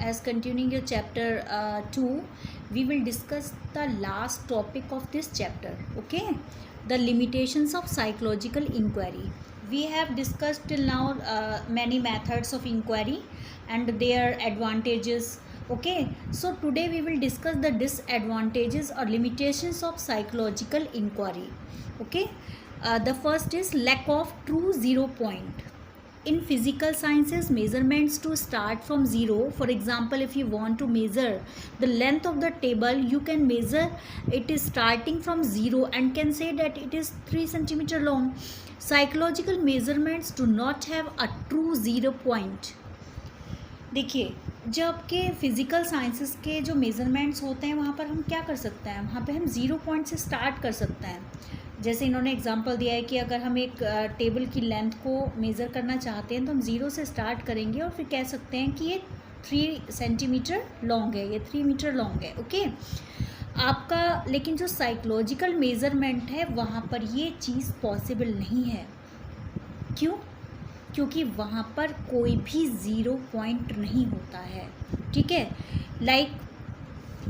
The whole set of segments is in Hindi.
as continuing your chapter 2, we will discuss the last topic of this chapter. Okay, the limitations of psychological inquiry. We have discussed till now many methods of inquiry and their advantages. Okay, so today we will discuss the disadvantages or limitations of psychological inquiry. Okay, the first is lack of true zero point. In physical sciences, measurements to start from zero. For example, if you want to measure the length of the table, you can measure it is starting from zero and can say that it is 3 centimeter long. Psychological measurements do not have a true zero point. देखिए, जब के फिजिकल साइंसेस के जो मेजरमेंट्स होते हैं वहाँ पर हम क्या कर सकते हैं, वहाँ पे हम ज़ीरो पॉइंट से स्टार्ट कर सकते हैं. जैसे इन्होंने एग्जांपल दिया है कि अगर हम एक टेबल की लेंथ को मेज़र करना चाहते हैं तो हम ज़ीरो से स्टार्ट करेंगे और फिर कह सकते हैं कि ये 3 सेंटीमीटर लॉन्ग है, ये 3 मीटर लॉन्ग है. ओके, आपका लेकिन जो साइकोलॉजिकल मेज़रमेंट है वहाँ पर ये चीज़ पॉसिबल नहीं है. क्यों? क्योंकि वहाँ पर कोई भी ज़ीरो पॉइंट नहीं होता है. ठीक है, लाइक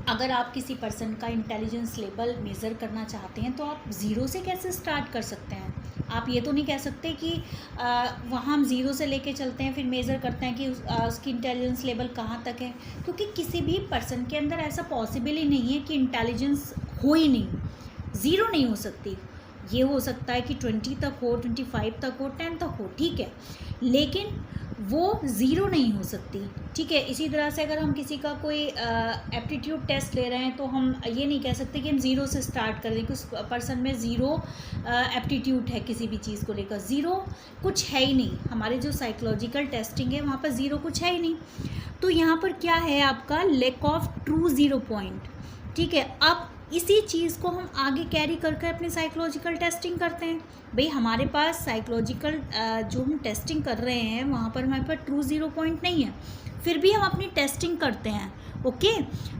अगर आप किसी पर्सन का इंटेलिजेंस लेवल मेज़र करना चाहते हैं तो आप ज़ीरो से कैसे स्टार्ट कर सकते हैं. आप ये तो नहीं कह सकते कि वहाँ हम ज़ीरो से लेके चलते हैं फिर मेज़र करते हैं कि उसकी इंटेलिजेंस लेवल कहाँ तक है, क्योंकि किसी भी पर्सन के अंदर ऐसा पॉसिबल ही नहीं है कि इंटेलिजेंस हो ही नहीं, ज़ीरो नहीं हो सकती. ये हो सकता है कि 20 तक हो, 25 तक हो, 10 तक हो, ठीक है, लेकिन वो ज़ीरो नहीं हो सकती. ठीक है, इसी तरह से अगर हम किसी का कोई एप्टीट्यूड टेस्ट ले रहे हैं तो हम ये नहीं कह सकते कि हम ज़ीरो से स्टार्ट कर दें कि उस पर्सन में ज़ीरो एप्टीट्यूड है किसी भी चीज़ को लेकर. ज़ीरो कुछ है ही नहीं. हमारे जो साइकोलॉजिकल टेस्टिंग है वहाँ पर ज़ीरो कुछ है ही नहीं. तो यहाँ पर क्या है आपका lack of true zero point. ठीक है, अब इसी चीज़ को हम आगे कैरी करके अपने साइकोलॉजिकल टेस्टिंग करते हैं. भाई हमारे पास साइकोलॉजिकल जो हम टेस्टिंग कर रहे हैं वहाँ पर हमारे पास ट्रू ज़ीरो पॉइंट नहीं है, फिर भी हम अपनी टेस्टिंग करते हैं. Okay,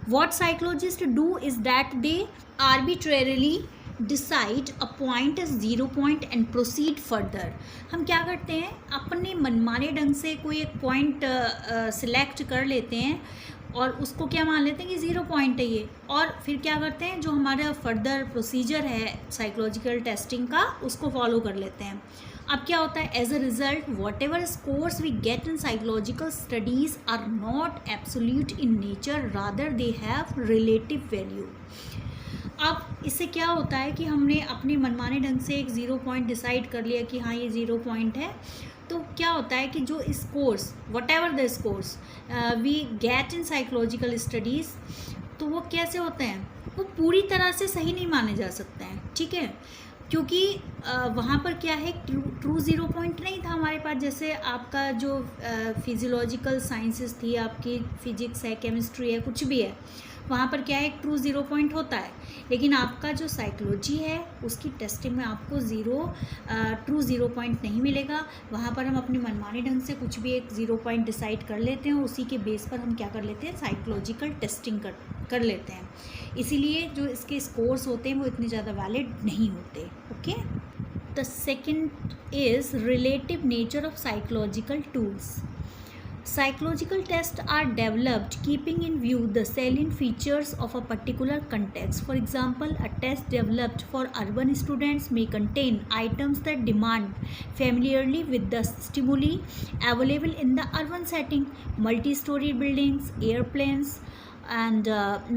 what psychologist do is that they arbitrarily decide a point as zero point and proceed further. हम क्या करते हैं, अपने मनमाने ढंग से कोई एक पॉइंट सिलेक्ट कर लेते हैं और उसको क्या मान लेते हैं कि ज़ीरो पॉइंट है ये, और फिर क्या करते हैं जो हमारा फर्दर प्रोसीजर है साइकोलॉजिकल टेस्टिंग का उसको फॉलो कर लेते हैं. अब क्या होता है, as a result whatever scores we get in psychological studies are not absolute in nature, rather they have relative value. अब इससे क्या होता है कि हमने अपने मनमाने ढंग से एक ज़ीरो पॉइंट डिसाइड कर लिया कि हाँ ये ज़ीरो पॉइंट है, तो क्या होता है कि जो scores whatever the scores we get in psychological studies, तो वो कैसे होते हैं, वो पूरी तरह से सही नहीं माने जा सकते हैं. ठीक है, क्योंकि वहाँ पर क्या है, ट्रू ज़ीरो पॉइंट नहीं था हमारे पास. जैसे आपका जो फिजियोलॉजिकल साइंसेस थी, आपकी फिजिक्स है, केमिस्ट्री है, कुछ भी है, वहाँ पर क्या है एक ट्रू ज़ीरो पॉइंट होता है. लेकिन आपका जो साइकोलॉजी है उसकी टेस्टिंग में आपको ट्रू ज़ीरो पॉइंट नहीं मिलेगा. वहाँ पर हम अपने मनमाने ढंग से कुछ भी एक ज़ीरो पॉइंट डिसाइड कर लेते हैं, उसी के बेस पर हम क्या कर लेते हैं, साइकोलॉजिकल टेस्टिंग कर लेते हैं. इसीलिए जो इसके स्कोर्स होते हैं वो इतने ज़्यादा वैलिड नहीं होते. Okay, the second is relative nature of psychological tools. Psychological tests are developed keeping in view the salient features of a particular context. For example, a test developed for urban students may contain items that demand familiarity with the stimuli available in the urban setting, multi-story buildings, airplanes, and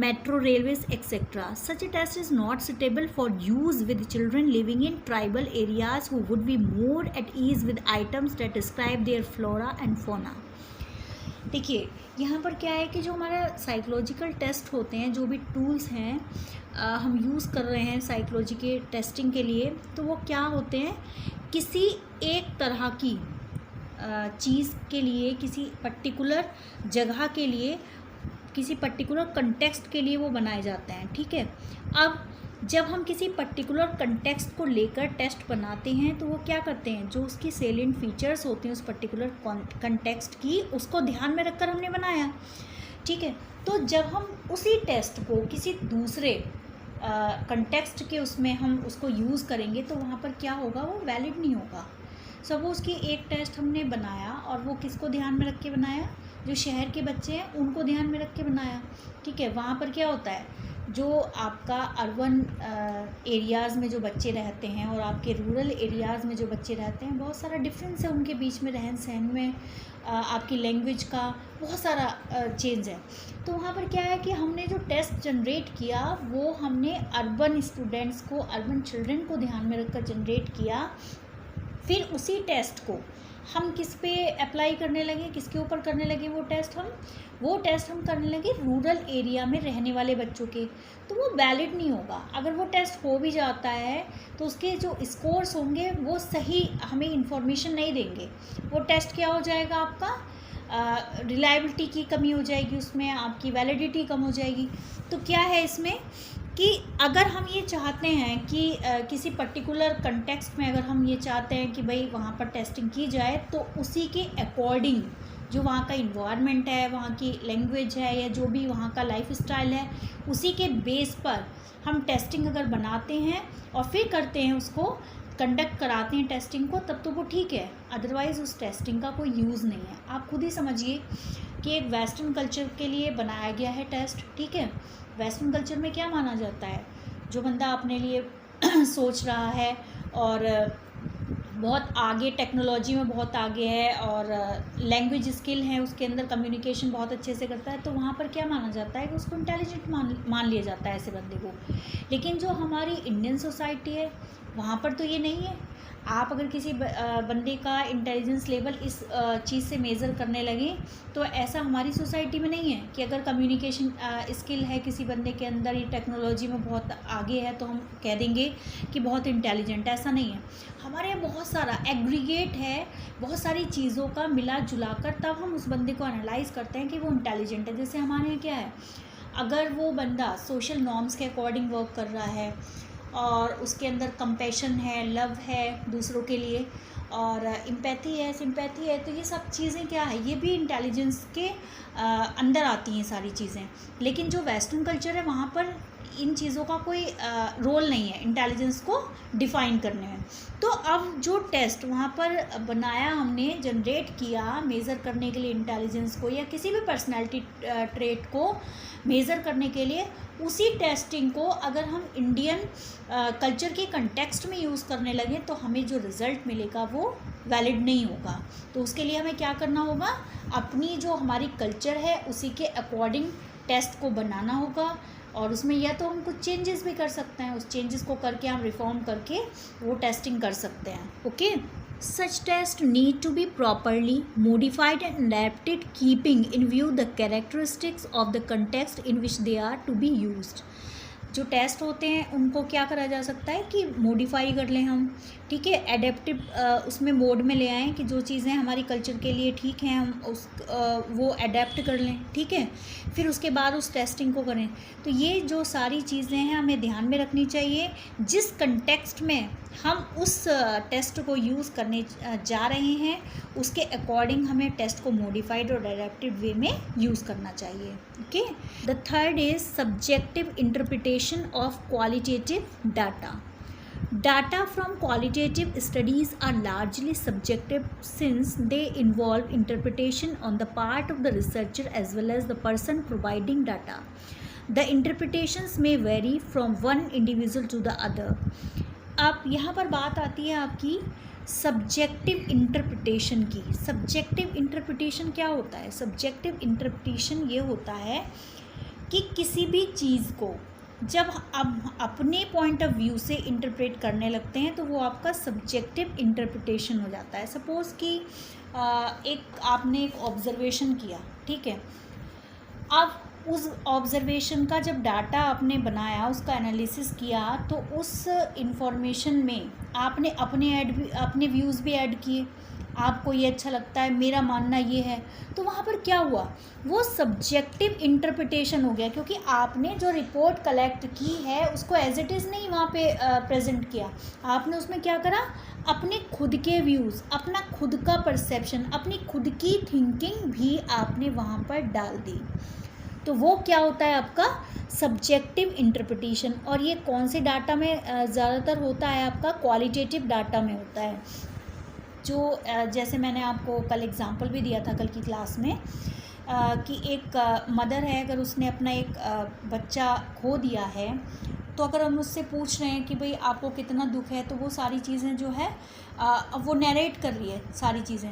metro railways, etc. Such a test is not suitable for use with children living in tribal areas who would be more at ease with items that describe their flora and fauna. देखिए, यहाँ पर क्या है कि जो हमारा साइकोलॉजिकल टेस्ट होते हैं, जो भी टूल्स हैं हम यूज़ कर रहे हैं साइकोलॉजी के टेस्टिंग के लिए, तो वो क्या होते हैं, किसी एक तरह की चीज़ के लिए, किसी पर्टिकुलर जगह के लिए, किसी पर्टिकुलर कंटेक्स्ट के लिए वो बनाए जाते हैं. ठीक है, अब जब हम किसी पर्टिकुलर कंटेक्स्ट को लेकर टेस्ट बनाते हैं तो वो क्या करते हैं, जो उसकी सेलिएंट फीचर्स होते हैं उस पर्टिकुलर कंटेक्स्ट की, उसको ध्यान में रखकर हमने बनाया. ठीक है, तो जब हम उसी टेस्ट को किसी दूसरे कंटेक्स्ट के उसमें हम उसको यूज़ करेंगे तो वहाँ पर क्या होगा, वो वैलिड नहीं होगा. सपोज़ कि एक टेस्ट हमने बनाया और वो किसको ध्यान में रख के बनाया, जो शहर के बच्चे हैं उनको ध्यान में रख के बनाया, ठीक है। वहाँ पर क्या होता है, जो आपका अर्बन एरियाज़ में जो बच्चे रहते हैं और आपके रूरल एरियाज़ में जो बच्चे रहते हैं, बहुत सारा डिफरेंस है उनके बीच में, रहन सहन में, आपकी लैंग्वेज का बहुत सारा चेंज है। तो वहाँ पर क्या है कि हमने जो टेस्ट जनरेट किया वो हमने अर्बन स्टूडेंट्स को, अर्बन चिल्ड्रन को ध्यान में रखकर जनरेट किया। फिर उसी टेस्ट को हम किस पे अप्लाई करने लगे, किसके ऊपर करने लगे वो टेस्ट हम करने लगे रूरल एरिया में रहने वाले बच्चों के। तो वो वैलिड नहीं होगा। अगर वो टेस्ट हो भी जाता है तो उसके जो स्कोर्स होंगे वो सही हमें इंफॉर्मेशन नहीं देंगे। वो टेस्ट क्या हो जाएगा, आपका रिलायबिलिटी की कमी हो जाएगी, उसमें आपकी वैलिडिटी कम हो जाएगी। तो क्या है इसमें कि अगर हम ये चाहते हैं कि किसी पर्टिकुलर कंटेक्स्ट में अगर हम ये चाहते हैं कि भाई वहाँ पर टेस्टिंग की जाए, तो उसी के अकॉर्डिंग जो वहाँ का इन्वायरमेंट है, वहाँ की लैंग्वेज है, या जो भी वहाँ का लाइफ स्टाइल है, उसी के बेस पर हम टेस्टिंग अगर बनाते हैं और फिर करते हैं, उसको कंडक्ट कराते हैं टेस्टिंग को, तब तो वो ठीक है। अदरवाइज़ उस टेस्टिंग का कोई यूज़ नहीं है। आप खुद ही समझिए कि एक वेस्टर्न कल्चर के लिए बनाया गया है टेस्ट, ठीक है। वेस्टर्न कल्चर में क्या माना जाता है, जो बंदा अपने लिए सोच रहा है और बहुत आगे, टेक्नोलॉजी में बहुत आगे है और लैंग्वेज स्किल है, उसके अंदर कम्युनिकेशन बहुत अच्छे से करता है, तो वहाँ पर क्या माना जाता है कि उसको इंटेलिजेंट मान लिया जाता है ऐसे बंदे को। लेकिन जो हमारी इंडियन सोसाइटी है वहाँ पर तो ये नहीं है। आप अगर किसी बंदे का इंटेलिजेंस लेवल इस चीज़ से मेज़र करने लगे, तो ऐसा हमारी सोसाइटी में नहीं है कि अगर कम्युनिकेशन स्किल है किसी बंदे के अंदर, ये टेक्नोलॉजी में बहुत आगे है, तो हम कह देंगे कि बहुत इंटेलिजेंट है। ऐसा नहीं है। हमारे यहाँ बहुत सारा एग्रीगेट है, बहुत सारी चीज़ों का मिला जुला कर तब हम उस बंदे को एनालाइज करते हैं कि वो इंटेलिजेंट है। जैसे हमारे यहाँ क्या है, अगर वो बंदा सोशल नॉर्म्स के अकॉर्डिंग वर्क कर रहा है और उसके अंदर कंपैशन है, लव है दूसरों के लिए, और एम्पैथी है, सिंपैथी है, तो ये सब चीज़ें क्या है, ये भी इंटेलिजेंस के अंदर आती हैं सारी चीज़ें। लेकिन जो वेस्टर्न कल्चर है वहाँ पर इन चीज़ों का कोई रोल नहीं है इंटेलिजेंस को डिफ़ाइन करने में। तो अब जो टेस्ट वहाँ पर बनाया, हमने जनरेट किया मेज़र करने के लिए इंटेलिजेंस को, या किसी भी पर्सनैलिटी ट्रेट को मेज़र करने के लिए, उसी टेस्टिंग को अगर हम इंडियन कल्चर के कंटेक्स्ट में यूज़ करने लगे, तो हमें जो रिज़ल्ट मिलेगा वो वैलिड नहीं होगा। तो उसके लिए हमें क्या करना होगा, अपनी जो हमारी कल्चर है उसी के अकॉर्डिंग टेस्ट को बनाना होगा, और उसमें या तो हम कुछ चेंजेस भी कर सकते हैं, उस चेंजेस को करके हम रिफॉर्म करके वो टेस्टिंग कर सकते हैं। Okay, such tests need to be properly modified and adapted, keeping in view the characteristics of the context in which they are to be used. जो टेस्ट होते हैं उनको क्या करा जा सकता है कि मॉडिफाई कर लें हम, ठीक है, एडेप्टिव उसमें मोड में ले आएँ कि जो चीज़ें हमारी कल्चर के लिए ठीक हैं हम वो एडेप्ट कर लें, ठीक है। फिर उसके बाद उस टेस्टिंग को करें। तो ये जो सारी चीज़ें हैं हमें ध्यान में रखनी चाहिए। जिस कंटेक्स्ट में हम उस टेस्ट को यूज़ करने जा रहे हैं, उसके अकॉर्डिंग हमें टेस्ट को मॉडिफाइड और एडेप्टिव वे में यूज़ करना चाहिए। Okay, the third is subjective interpretation of qualitative data. Data from qualitative studies are largely subjective since they involve interpretation on the part of the researcher as well as the person providing data. The interpretations may vary from one individual to the other. अब यहाँ पर बात आती है आपकी सब्जेक्टिव इंटरप्रिटेशन की। सब्जेक्टिव इंटरप्रिटेशन क्या होता है? सब्जेक्टिव इंटरप्रिटेशन ये होता है कि किसी भी चीज़ को जब आप अपने पॉइंट ऑफ व्यू से इंटरप्रेट करने लगते हैं तो वो आपका सब्जेक्टिव इंटरप्रिटेशन हो जाता है। सपोज़ कि आपने एक ऑब्ज़र्वेशन किया, ठीक है। अब उस ऑब्ज़र्वेशन का जब डाटा आपने बनाया, उसका एनालिसिस किया, तो उस इंफॉर्मेशन में आपने अपने व्यूज़ भी ऐड किए। आपको ये अच्छा लगता है, मेरा मानना ये है, तो वहाँ पर क्या हुआ, वो सब्जेक्टिव इंटरप्रिटेशन हो गया, क्योंकि आपने जो रिपोर्ट कलेक्ट की है उसको एज इट इज़ नहीं वहाँ पे प्रेजेंट किया। आपने उसमें क्या करा, अपने खुद के व्यूज़, अपना खुद का परसेप्शन, अपनी खुद की थिंकिंग भी आपने वहाँ पर डाल दी। तो वो क्या होता है आपका सब्जेक्टिव इंटरप्रिटेशन। और ये कौन से डाटा में ज़्यादातर होता है? आपका क्वालिटेटिव डाटा में होता है। जो जैसे मैंने आपको कल एग्जांपल भी दिया था कल की क्लास में कि एक मदर है, अगर उसने अपना एक बच्चा खो दिया है, तो अगर हम उससे पूछ रहे हैं कि भाई आपको कितना दुख है, तो वो सारी चीज़ें जो है वो नरेट कर रही है सारी चीज़ें।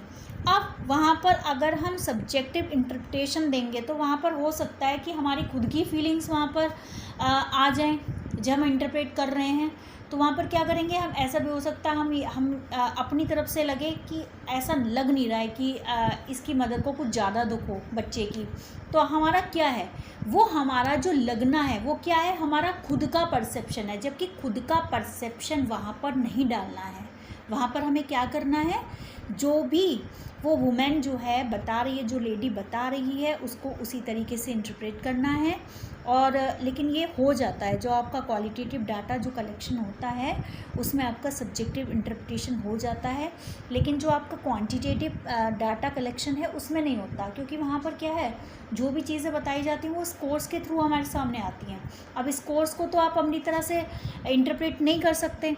अब वहाँ पर अगर हम सब्जेक्टिव इंटरप्रिटेशन देंगे तो वहाँ पर हो सकता है कि हमारी खुद की फीलिंग्स वहाँ पर आ जाएं जब हम इंटरप्रेट कर रहे हैं। तो वहाँ पर क्या करेंगे हम, ऐसा भी हो सकता है हम अपनी तरफ से लगे कि ऐसा लग नहीं रहा है कि इसकी मदर को कुछ ज़्यादा दुख हो बच्चे की, तो हमारा क्या है, वो हमारा जो लगना है वो क्या है, हमारा खुद का परसेप्शन है, जबकि खुद का परसेप्शन वहाँ पर नहीं डालना है। वहाँ पर हमें क्या करना है, जो भी वो वुमेन जो है बता रही है, जो लेडी बता रही है, उसको उसी तरीके से इंटरप्रेट करना है। और लेकिन ये हो जाता है, जो आपका क्वालिटेटिव डाटा जो कलेक्शन होता है उसमें आपका सब्जेक्टिव इंटरप्रिटेशन हो जाता है, लेकिन जो आपका क्वांटिटेटिव डाटा कलेक्शन है उसमें नहीं होता, क्योंकि वहाँ पर क्या है, जो भी चीज़ें बताई जाती हैं वो स्कोर्स के थ्रू हमारे सामने आती हैं। अब स्कोर्स को तो आप अपनी तरह से इंटरप्रेट नहीं कर सकते।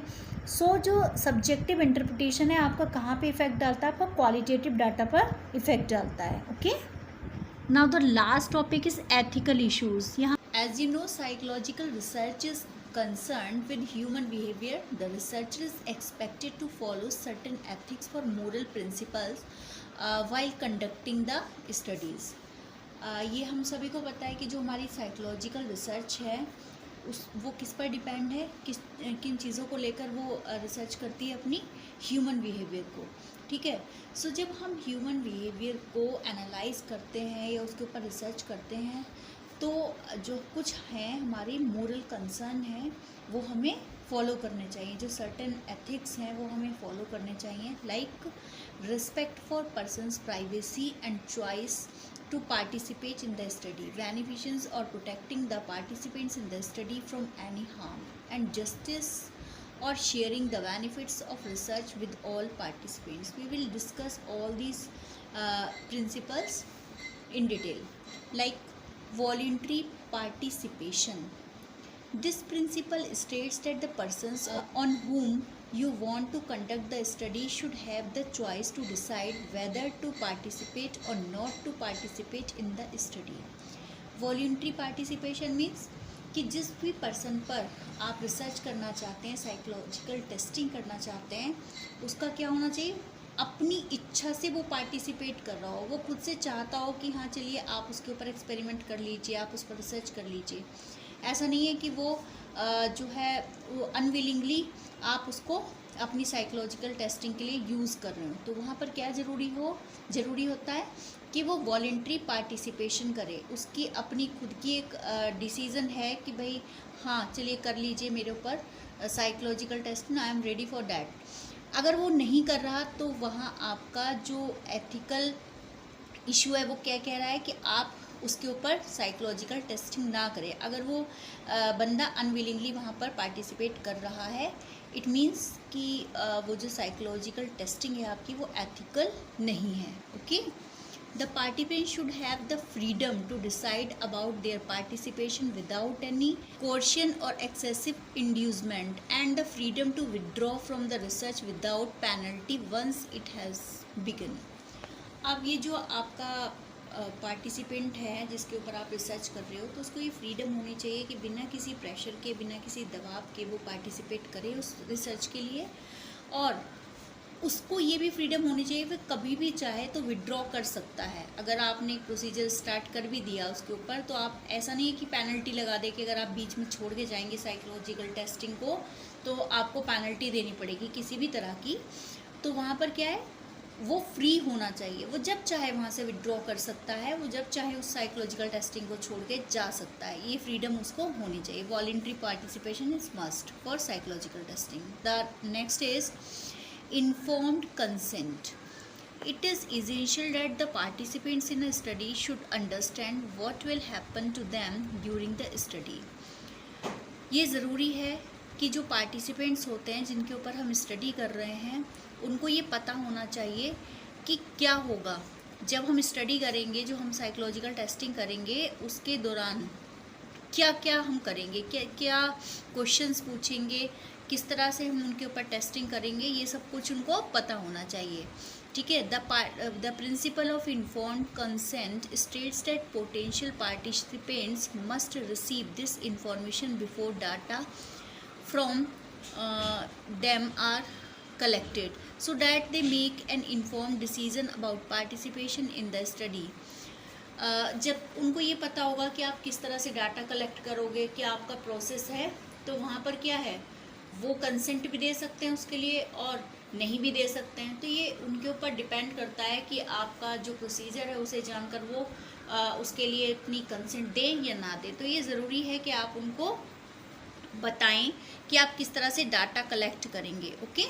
जो सब्जेक्टिव इंटरप्रिटेशन है आपका कहाँ पे इफेक्ट डालता है, आपका क्वालिटेटिव डाटा पर इफेक्ट डालता है। Okay, now the last topic is ethical issues. यहाँ as you know, psychological research is concerned with human behavior. The researcher is expected to follow certain ethics for moral principles while conducting the studies. ये हम सभी को पता है कि जो हमारी साइकोलॉजिकल रिसर्च है वो किस पर डिपेंड है, किन चीज़ों को लेकर वो रिसर्च करती है, अपनी ह्यूमन बिहेवियर को। ठीक है, जब हम ह्यूमन बिहेवियर को एनालाइज करते हैं या उसके ऊपर रिसर्च करते हैं, तो जो कुछ हैं हमारी मोरल कंसर्न है वो हमें फॉलो करने चाहिए, जो सर्टेन एथिक्स हैं वो हमें फॉलो करने चाहिए, like respect for persons privacy and choice to participate in the study, beneficence or protecting the participants in the study from any harm, and justice or sharing the benefits of research with all participants. We will discuss all these principles in detail, like voluntary participation. This principle states that the persons on whom you want to conduct the study should have the choice to decide whether to participate or not to participate in the study. Voluntary participation means कि जिस भी पर्सन पर आप रिसर्च करना चाहते हैं, साइकोलॉजिकल टेस्टिंग करना चाहते हैं, उसका क्या होना चाहिए, अपनी इच्छा से वो पार्टिसिपेट कर रहा हो, वो खुद से चाहता हो कि हाँ चलिए आप उसके ऊपर एक्सपेरिमेंट कर लीजिए, आप उस पर रिसर्च कर लीजिए। ऐसा नहीं है कि वो जो है वो अनविलिंगली आप उसको अपनी साइकोलॉजिकल टेस्टिंग के लिए यूज़ कर रहे हो। तो वहाँ पर क्या ज़रूरी होता है कि वो वॉलेंट्री पार्टिसिपेशन करे, उसकी अपनी खुद की एक डिसीज़न है कि भाई हाँ चलिए कर लीजिए मेरे ऊपर psychological testing, I am ready for that. अगर वो नहीं कर रहा तो वहाँ आपका जो एथिकल इशू है वो क्या कह रहा है कि आप उसके ऊपर साइकोलॉजिकल टेस्टिंग ना करें। अगर वो बंदा अनविलिंगली वहाँ पर पार्टिसिपेट कर रहा है, इट मीन्स कि वो जो साइकोलॉजिकल टेस्टिंग है आपकी वो एथिकल नहीं है। Okay, the participant should have the freedom to decide about their participation without any coercion और excessive inducement, and the freedom to withdraw from the research without penalty once it has begun. अब ये जो आपका पार्टिसिपेंट है जिसके ऊपर आप रिसर्च कर रहे हो, तो उसको ये फ्रीडम होनी चाहिए कि बिना किसी प्रेशर के, बिना किसी दबाव के वो पार्टिसिपेट करे उस रिसर्च के लिए, और उसको ये भी फ्रीडम होनी चाहिए वो कभी भी चाहे तो विड्रॉ कर सकता है। अगर आपने एक प्रोसीजर स्टार्ट कर भी दिया उसके ऊपर, तो आप ऐसा नहीं है कि पेनल्टी लगा दे कि अगर आप बीच में छोड़ के जाएंगे साइकोलॉजिकल टेस्टिंग को तो आपको पेनल्टी देनी पड़ेगी किसी भी तरह की। तो वहाँ पर क्या है, वो फ्री होना चाहिए, वो जब चाहे वहाँ से विड्रॉ कर सकता है, वो जब चाहे उस साइकोलॉजिकल टेस्टिंग को छोड़ के जा सकता है, ये फ्रीडम उसको होनी चाहिए। Voluntary participation is must for psychological testing. The next is informed consent. It is essential that the participants in a study should understand what will happen to them during the study. ये ज़रूरी है कि जो पार्टिसिपेंट्स होते हैं जिनके ऊपर हम स्टडी कर रहे हैं, उनको ये पता होना चाहिए कि क्या होगा जब हम स्टडी करेंगे, जो हम साइकोलॉजिकल टेस्टिंग करेंगे उसके दौरान क्या क्या हम करेंगे, क्या क्या क्वेश्चंस पूछेंगे, किस तरह से हम उनके ऊपर टेस्टिंग करेंगे, ये सब कुछ उनको पता होना चाहिए। ठीक है. The principle of informed consent states that potential participants must receive this information before data from them are collected so that they make an informed decision about participation in the study. जब उनको ये पता होगा कि आप किस तरह से डाटा कलेक्ट करोगे, क्या आपका प्रोसेस है, तो वहाँ पर क्या है, वो कंसेंट भी दे सकते हैं उसके लिए और नहीं भी दे सकते हैं. तो ये उनके ऊपर डिपेंड करता है कि आपका जो प्रोसीजर है उसे जानकर वो उसके लिए अपनी कंसेंट दें या ना दें. तो ये ज़रूरी है कि आप उनको बताएं कि आप किस तरह से डाटा कलेक्ट करेंगे. Okay.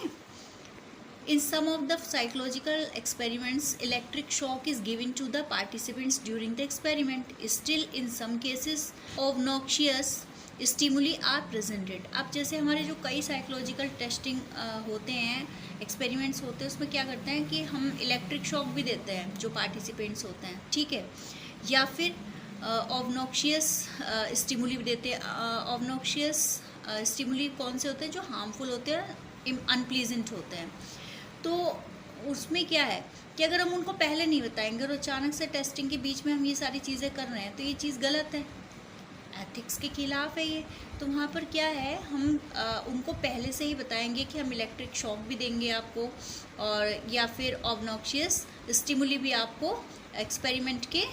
In some of the psychological experiments, electric shock is given to the participants during the experiment. Still, in some cases, obnoxious stimuli are presented. अब जैसे हमारे जो कई साइकोलॉजिकल टेस्टिंग होते हैं, एक्सपेरिमेंट्स होते हैं, उसमें क्या करते हैं कि हम इलेक्ट्रिक शॉक भी देते हैं जो पार्टिसिपेंट्स होते हैं, ठीक है, या फिर ऑब्नॉक्शियस स्टिमुली भी देते हैं. ऑब्नॉक्शियस स्टिमुली कौन से होते हैं, जो हार्मफुल होते हैं, अनप्लीजेंट होते हैं. तो उसमें क्या है कि अगर हम उनको पहले नहीं बताएंगे और अचानक से टेस्टिंग के बीच में हम ये सारी चीज़ें कर रहे हैं, तो ये चीज़ गलत है, एथिक्स के खिलाफ है ये. तो वहाँ पर क्या है, हम उनको पहले से ही बताएंगे कि हम इलेक्ट्रिक शॉक भी देंगे आपको, और या फिर ऑब्नॉक्शियस स्टिमुली भी आपको एक्सपेरिमेंट के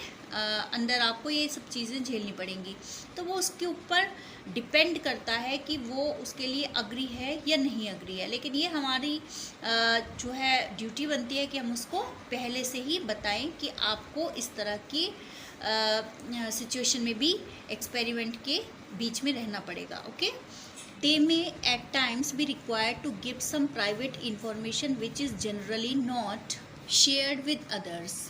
अंदर आपको ये सब चीज़ें झेलनी पड़ेंगी. तो वो उसके ऊपर डिपेंड करता है कि वो उसके लिए अग्री है या नहीं अग्री है. लेकिन ये हमारी जो है ड्यूटी बनती है कि हम उसको पहले से ही बताएं कि आपको इस तरह की सिचुएशन में भी एक्सपेरिमेंट के बीच में रहना पड़ेगा. Okay. They may at times be required to give some private information which is generally not shared with others.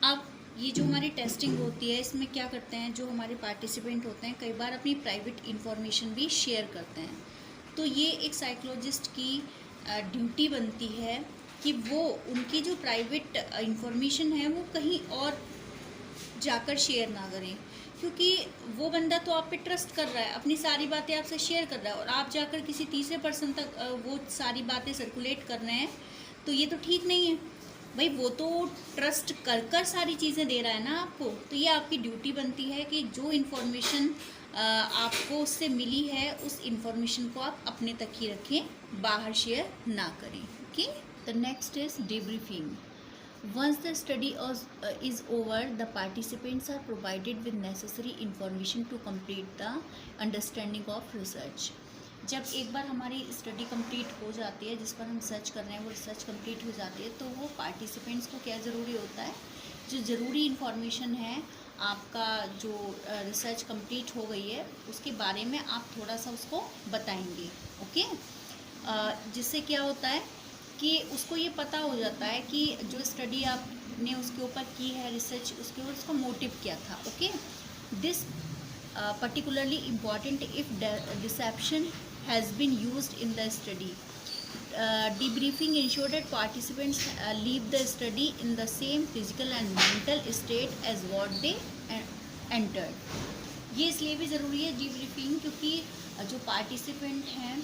अब ये जो हमारी टेस्टिंग होती है, इसमें क्या करते हैं, जो हमारे पार्टिसिपेंट होते हैं कई बार अपनी प्राइवेट इन्फॉर्मेशन भी शेयर करते हैं. तो ये एक साइकोलॉजिस्ट की ड्यूटी बनती है कि वो उनकी जो प्राइवेट इन्फॉर्मेशन है वो कहीं और जाकर शेयर ना करें, क्योंकि वो बंदा तो आप पे ट्रस्ट कर रहा है, अपनी सारी बातें आपसे शेयर कर रहा है, और आप जाकर किसी तीसरे पर्सन तक वो सारी बातें सर्कुलेट कर रहे हैं, तो ये तो ठीक नहीं है भाई. वो तो ट्रस्ट कर कर सारी चीज़ें दे रहा है ना आपको. तो ये आपकी ड्यूटी बनती है कि जो इन्फॉर्मेशन आपको उससे मिली है उस इन्फॉर्मेशन को आप अपने तक ही रखें, बाहर शेयर ना करें. Okay. The next is debriefing. Once the study is over, the participants are provided with necessary information to complete the understanding of research. जब एक बार हमारी स्टडी कंप्लीट हो जाती है, जिस पर हम सर्च कर रहे हैं वो रिसर्च कंप्लीट हो जाती है, तो वो पार्टिसिपेंट्स को क्या ज़रूरी होता है, जो ज़रूरी इन्फॉर्मेशन है, आपका जो रिसर्च कंप्लीट हो गई है उसके बारे में आप थोड़ा सा उसको बताएंगे. ओके. जिससे क्या होता है कि उसको ये पता हो जाता है कि जो स्टडी आपने उसके ऊपर की है, रिसर्च उसके ऊपर, उसका मोटिव क्या था. Okay. This particularly important if deception has been used in the study. Debriefing ensure that participants leave the study in the same physical and mental state as what they entered. ये इसलिए भी ज़रूरी है debriefing, क्योंकि जो पार्टिसिपेंट हैं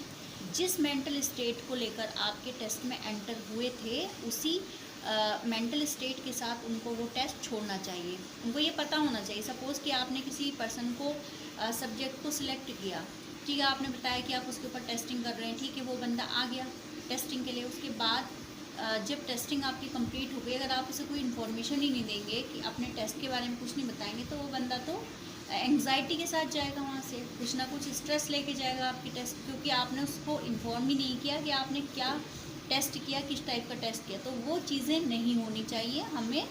जिस मेंटल स्टेट को लेकर आपके टेस्ट में एंटर हुए थे, उसी मेंटल स्टेट के साथ उनको वो टेस्ट छोड़ना चाहिए. उनको ये पता होना चाहिए, सपोज़ कि आपने किसी पर्सन को सब्जेक्ट को सिलेक्ट किया, ठीक है, आपने बताया कि आप उसके ऊपर टेस्टिंग कर रहे हैं, ठीक है, वो बंदा आ गया टेस्टिंग के लिए. उसके बाद जब टेस्टिंग आपकी कंप्लीट हो गई, अगर आप उसे कोई इन्फॉर्मेशन ही नहीं देंगे, कि अपने टेस्ट के बारे में कुछ नहीं बताएंगे, तो वो बंदा तो एंग्जाइटी के साथ जाएगा, वहाँ से कुछ ना कुछ स्ट्रेस लेके जाएगा आपकी टेस्ट, क्योंकि आपने उसको इन्फॉर्म ही नहीं किया कि आपने क्या टेस्ट किया, किस टाइप का टेस्ट किया. तो वो चीज़ें नहीं होनी चाहिए. हमें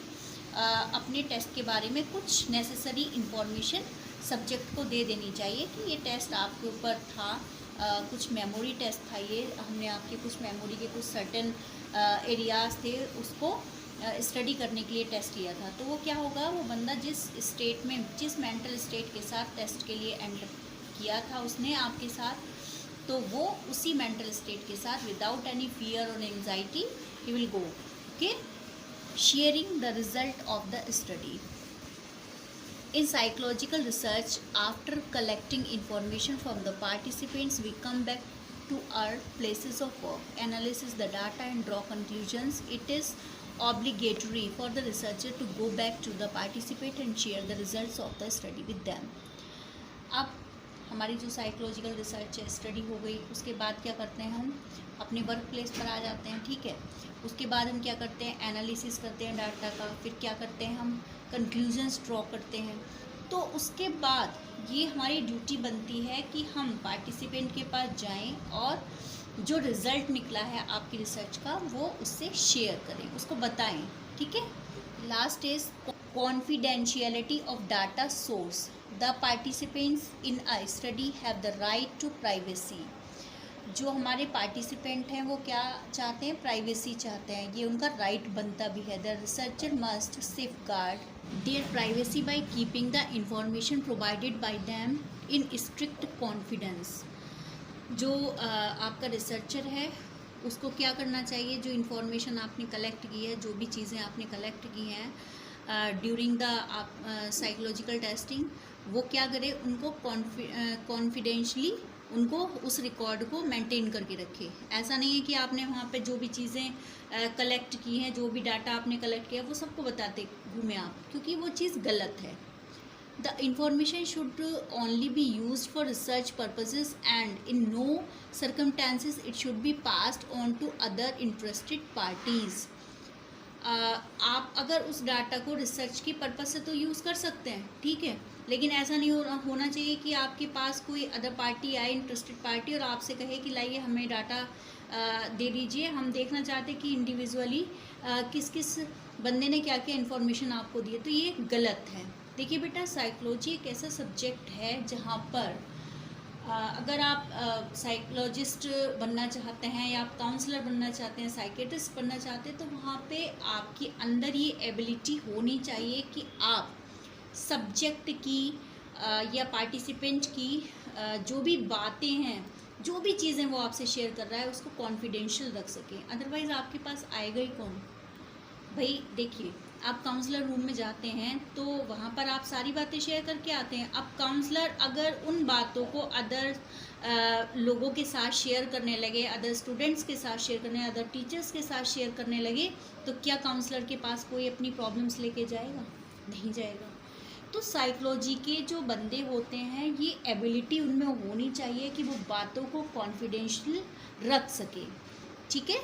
अपने टेस्ट के बारे में कुछ नेसेसरी इन्फॉर्मेशन सब्जेक्ट को दे देनी चाहिए कि ये टेस्ट आपके ऊपर था, कुछ मेमोरी टेस्ट था, ये हमने आपके कुछ मेमोरी के कुछ सर्टेन एरियाज़ थे, उसको स्टडी करने के लिए टेस्ट किया था. तो वो क्या होगा, वो बंदा जिस स्टेट में, जिस मेंटल स्टेट के साथ टेस्ट के लिए एंटर किया था उसने आपके साथ, तो वो उसी मेंटल स्टेट के साथ विदाउट एनी फियर और anxiety he will go. Okay. Sharing the result of the study. In psychological research, after collecting information from the participants, we come back to our places of work, analyze the data and draw conclusions. It is obligatory for the researcher to go back to the participant and share the results of the study with them. अब हमारी जो साइकोलॉजिकल रिसर्च है, स्टडी हो गई, उसके बाद क्या करते हैं, हम अपने वर्क प्लेस पर आ जाते हैं, ठीक है। उसके बाद हम क्या करते हैं, एनालिसिस करते हैं डाटा का, फिर क्या करते हैं, हम कंक्लूजन्स ड्रॉ करते हैं। तो उसके बाद ये हमारी ड्यूटी बनती है कि हम पार्टिसिपेंट के पास जाएं और जो रिज़ल्ट निकला है आपकी रिसर्च का वो उससे शेयर करें, उसको बताएं, ठीक है। Last is confidentiality of data source. The participants in a study have the right to privacy. जो हमारे पार्टिसिपेंट हैं वो क्या चाहते हैं, प्राइवेसी चाहते हैं, ये उनका राइट बनता भी है। The researcher must safeguard their privacy by keeping the information provided by them in strict confidence. जो आपका रिसर्चर है उसको क्या करना चाहिए, जो इन्फॉर्मेशन आपने कलेक्ट की है, जो भी चीज़ें आपने कलेक्ट की हैं ड्यूरिंग द साइकोलॉजिकल टेस्टिंग, वो क्या करे, उनको कॉन्फिडेंशली उनको उस रिकॉर्ड को मेंटेन करके रखे। ऐसा नहीं है कि आपने वहाँ पे जो भी चीज़ें कलेक्ट की हैं, जो भी डाटा आपने कलेक्ट किया वो सबको बताते घूमे आप, क्योंकि वो चीज़ गलत है। The information should only be use for research purposes and in no circumstances it should be passed on to other interested parties. आप अगर उस डाटा को रिसर्च की पर्पज़ से तो यूज़ कर सकते हैं, ठीक है, लेकिन ऐसा नहीं होना चाहिए कि आपके पास कोई अदर पार्टी आए, इंटरेस्टेड पार्टी, और आपसे कहे कि लाइए हमें डाटा दे दीजिए, हम देखना चाहते हैं कि इंडिविजुअली किस किस बंदे ने क्या क्या इन्फॉर्मेशन आपको दी है। तो ये गलत है। देखिए बेटा, साइकोलॉजी एक ऐसा सब्जेक्ट है जहाँ पर अगर आप साइकोलॉजिस्ट बनना चाहते हैं या आप काउंसलर बनना चाहते हैं, साइकेट्रिस्ट बनना चाहते हैं, तो वहाँ पे आपके अंदर ये एबिलिटी होनी चाहिए कि आप सब्जेक्ट की या पार्टिसिपेंट की जो भी बातें हैं, जो भी चीज़ें वो आपसे शेयर कर रहा है, उसको कॉन्फिडेंशियल रख सकें। अदरवाइज़ आपके पास आएगा ही कौन भाई। देखिए, आप काउंसलर रूम में जाते हैं तो वहाँ पर आप सारी बातें शेयर करके आते हैं। अब काउंसलर अगर उन बातों को अदर लोगों के साथ शेयर करने लगे, अदर स्टूडेंट्स के साथ शेयर करने, अदर टीचर्स के साथ शेयर करने लगे, तो क्या काउंसलर के पास कोई अपनी प्रॉब्लम्स लेके जाएगा? नहीं जाएगा। तो साइकोलॉजी के जो बंदे होते हैं, ये एबिलिटी उनमें होनी चाहिए कि वो बातों को कॉन्फिडेंशियल रख सके, ठीक है।